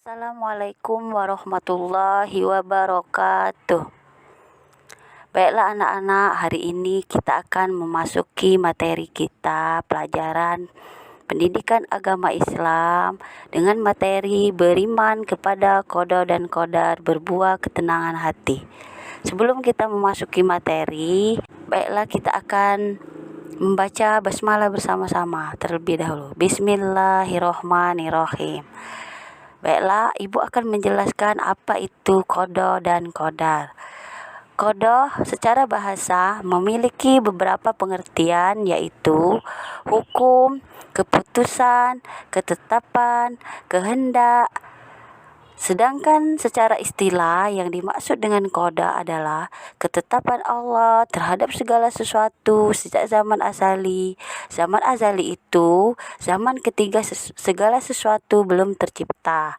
Assalamualaikum warahmatullahi wabarakatuh. Baiklah anak-anak, hari ini kita akan memasuki materi kita pelajaran pendidikan agama Islam dengan materi beriman kepada qada dan qadar berbuah ketenangan hati. Sebelum kita memasuki materi, baiklah kita akan membaca basmalah bersama-sama terlebih dahulu. Bismillahirrohmanirrohim. Baiklah, Ibu akan menjelaskan apa itu qada dan qadar. Qada secara bahasa memiliki beberapa pengertian, yaitu hukum, keputusan, ketetapan, kehendak. Sedangkan secara istilah yang dimaksud dengan qada adalah ketetapan Allah terhadap segala sesuatu sejak zaman azali. Zaman azali itu zaman ketika segala sesuatu belum tercipta.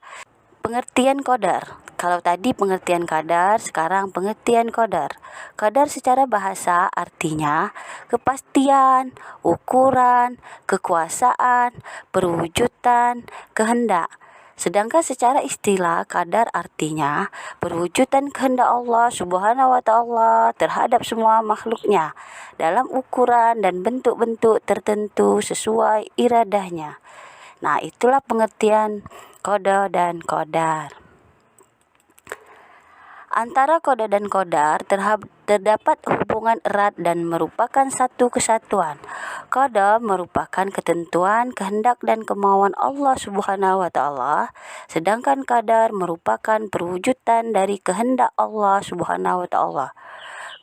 Pengertian qadar. Kalau tadi pengertian qadar, sekarang pengertian qadar. Qadar secara bahasa artinya kepastian, ukuran, kekuasaan, perwujudan, kehendak. Sedangkan secara istilah qadar artinya perwujudan kehendak Allah Subhanahu wa taala terhadap semua makhluknya dalam ukuran dan bentuk-bentuk tertentu sesuai iradahnya. Nah, itulah pengertian qada dan qadar. Antara qada dan qadar terdapat hubungan erat dan merupakan satu kesatuan. Qada merupakan ketentuan, kehendak dan kemauan Allah Subhanahu wa taala, sedangkan qadar merupakan perwujudan dari kehendak Allah Subhanahu wa taala.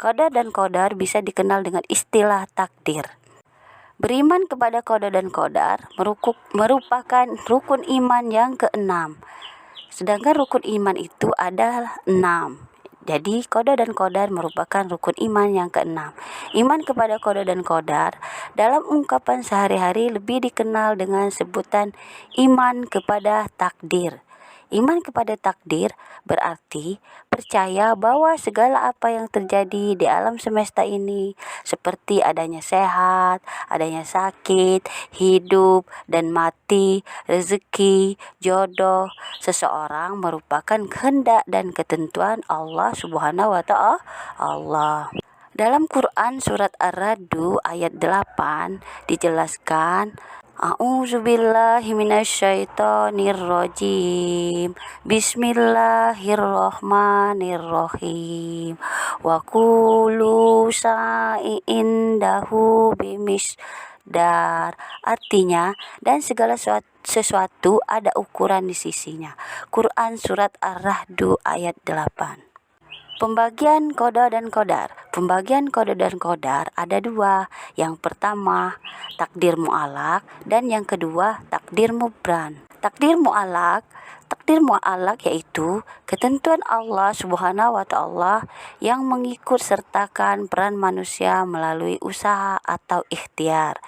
Qada dan qadar bisa dikenal dengan istilah takdir. Beriman kepada qada dan qadar merupakan rukun iman yang keenam. Sedangkan rukun iman itu adalah 6. Jadi qada dan qadar merupakan rukun iman yang keenam. Iman kepada qada dan qadar dalam ungkapan sehari-hari lebih dikenal dengan sebutan iman kepada takdir. Iman kepada takdir berarti percaya bahwa segala apa yang terjadi di alam semesta ini, seperti adanya sehat, adanya sakit, hidup dan mati, rezeki, jodoh seseorang merupakan kehendak dan ketentuan Allah Subhanahu wa taala. Dalam Quran surat Ar-Ra'd ayat 8 dijelaskan, A'udzubillahi minasyaitonirrajim. Bismillahirrohmanirrohim. Wa kullu sa'in dahu bimisdar. Artinya, dan segala sesuatu ada ukuran di sisinya. Quran surat Ar-Ra'd ayat 8. Pembagian qada dan qadar. Pembagian qada dan qadar ada dua. Yang pertama, takdir mu'alaq, dan yang kedua, takdir mubran. Takdir mu'alaq yaitu ketentuan Allah Subhanahu wa taala yang mengikut sertakan peran manusia melalui usaha atau ikhtiar.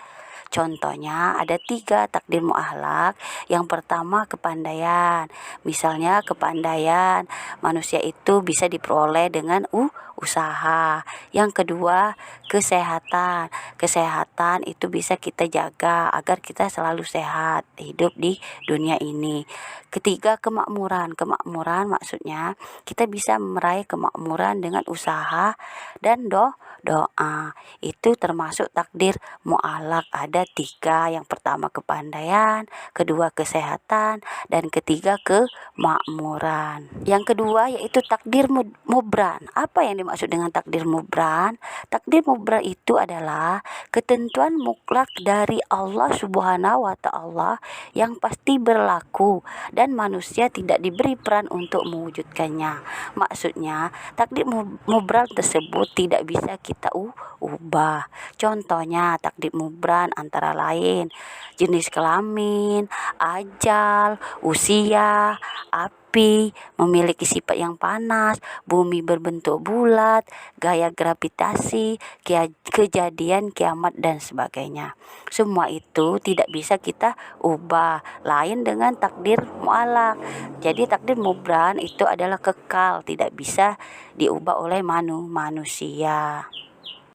Contohnya ada 3 takdir mu'alaq. Yang pertama kepandaian. Misalnya kepandaian manusia itu bisa diperoleh dengan usaha. Yang kedua kesehatan. Kesehatan itu bisa kita jaga agar kita selalu sehat hidup di dunia ini. Ketiga kemakmuran. Kemakmuran maksudnya kita bisa meraih kemakmuran dengan usaha dan doa. Itu termasuk takdir mu'alaq. Ada 3. Yang pertama kepandaian, kedua kesehatan, dan ketiga kemakmuran. Yang kedua yaitu takdir mubran. Apa yang dimaksud dengan takdir mubran? Takdir mubran itu adalah ketentuan mutlak dari Allah Subhanahu wa taala yang pasti berlaku dan manusia tidak diberi peran untuk mewujudkannya. Maksudnya takdir mubran tersebut tidak bisa kita ubah. Contohnya takdir mubran antara lain jenis kelamin, ajal, usia, api, memiliki sifat yang panas, bumi berbentuk bulat, gaya gravitasi, kejadian kiamat dan sebagainya. Semua itu tidak bisa kita ubah, lain dengan takdir mu'alaq. Jadi takdir mubran itu adalah kekal, tidak bisa diubah oleh manusia.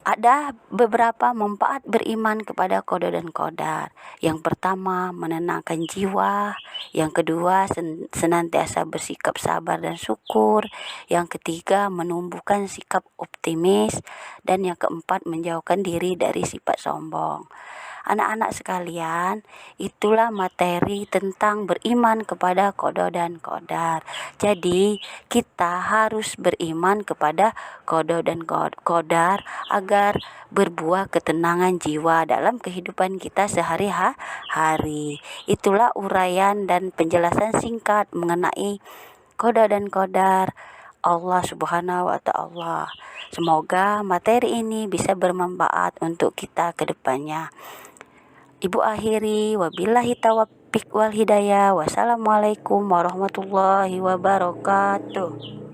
Ada beberapa manfaat beriman kepada qada dan qadar. Yang pertama, menenangkan jiwa. Yang kedua, senantiasa bersikap sabar dan syukur. Yang ketiga, menumbuhkan sikap optimis. Dan yang keempat, menjauhkan diri dari sifat sombong. Anak-anak sekalian, itulah materi tentang beriman kepada qada dan qadar. Jadi, kita harus beriman kepada qada dan qadar agar berbuah ketenangan jiwa dalam kehidupan kita sehari-hari. Itulah uraian dan penjelasan singkat mengenai qada dan qadar Allah Subhanahu wa Ta'ala. Semoga materi ini bisa bermanfaat untuk kita ke depannya. Ibu akhiri, wabillahi taufiq wal hidayah. Wassalamualaikum warahmatullahi wabarakatuh.